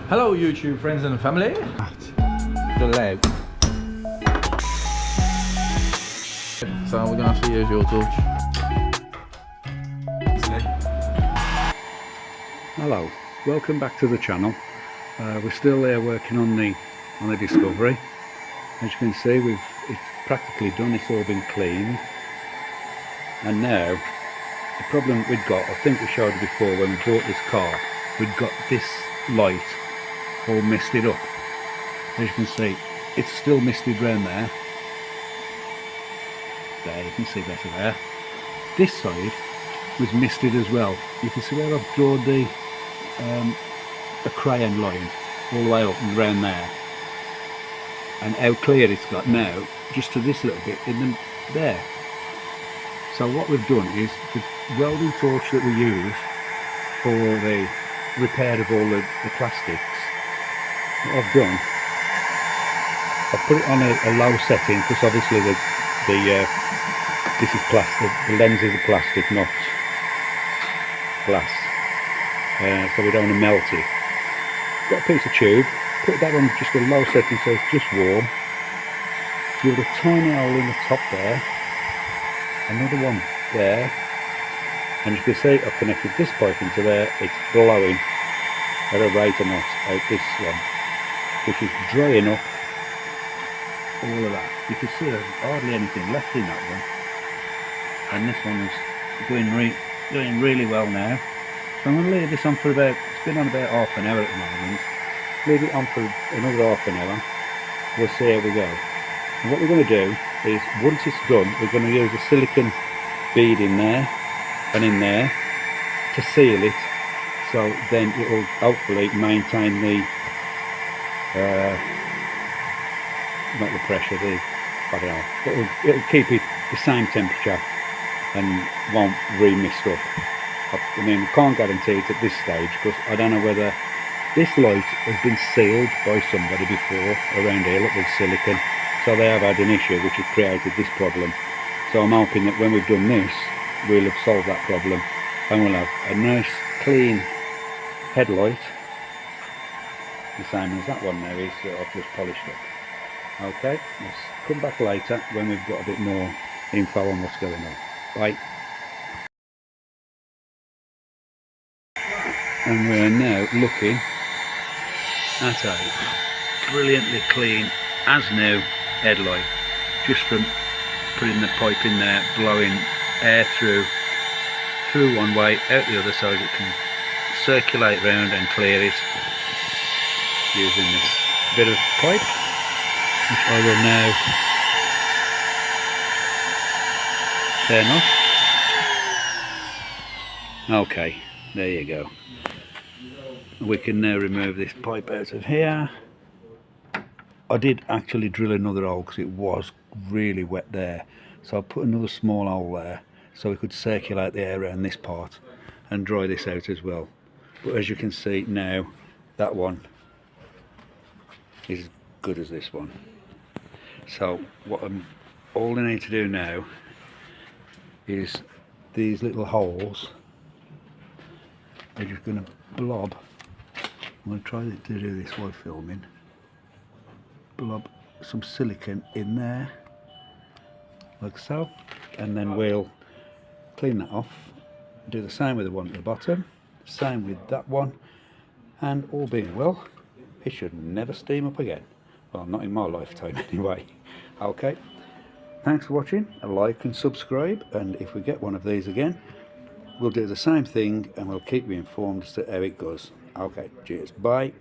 Hello YouTube friends and family. The leg. So we're gonna have to use your torch. Hello, welcome back to the channel. We're still there working on the Discovery. As you can see, it's practically done. It's all been cleaned, and now the problem we'd got, I think we showed it before when we bought this car, we'd got this light all misted up. As you can see, it's still misted round there. There, you can see better there. This side was misted as well. You can see where I've drawn the crayon line all the way up and round there, and how clear it's got now, just to this little bit in there. So what we've done is the welding torch that we use for the repair of all the plastics. What I've done, I've put it on a low setting because obviously this is plastic. The lens is a plastic, not glass, so we don't want to melt it. Got a piece of tube, put that on just a low setting so it's just warm. Give it a tiny hole in the top there, another one there, and you can see I've connected this pipe into there. It's blowing at a rate of knots out this one, which is drying up all of that. You can see there's hardly anything left in that one, and this one's doing really well now. So I'm going to leave this on for about, it's been on about half an hour at the moment. Leave it on for another half an hour. We'll see how we go. And what we're going to do is, once it's done, we're going to use a silicone bead in there and in there to seal it, so then it will hopefully maintain the not the pressure, I don't know, but it'll keep it the same temperature and won't re-mist up. I mean, we can't guarantee it at this stage because I don't know whether this light has been sealed by somebody before around here, look, with silicone, so they have had an issue which has created this problem. So I'm hoping that when we've done this, we'll have solved that problem and we'll have a nice clean headlight, the same as that one now is that I've just polished up. Okay, let's come back later when we've got a bit more info on what's going on. Bye. And we're now looking at a brilliantly clean, as new headlight, just from putting the pipe in there, blowing air through one way, out the other, so that it can circulate round and clear it using this bit of pipe, which I will now turn off. Okay, there you go. We can now remove this pipe out of here. I did actually drill another hole because it was really wet there, so I put another small hole there so we could circulate the air around this part and dry this out as well. But as you can see now, that one is as good as this one. So all I need to do now is these little holes are just going to blob. I'm going to try to do this while filming. Blob some silicone in there, like so, and then we'll clean that off. Do the same with the one at the bottom, same with that one, and all being well, it should never steam up again. Well, not in my lifetime anyway. Okay, thanks for watching. A like and subscribe, and if we get one of these again, we'll do the same thing and we'll keep you informed as to how it goes. Okay, cheers, bye.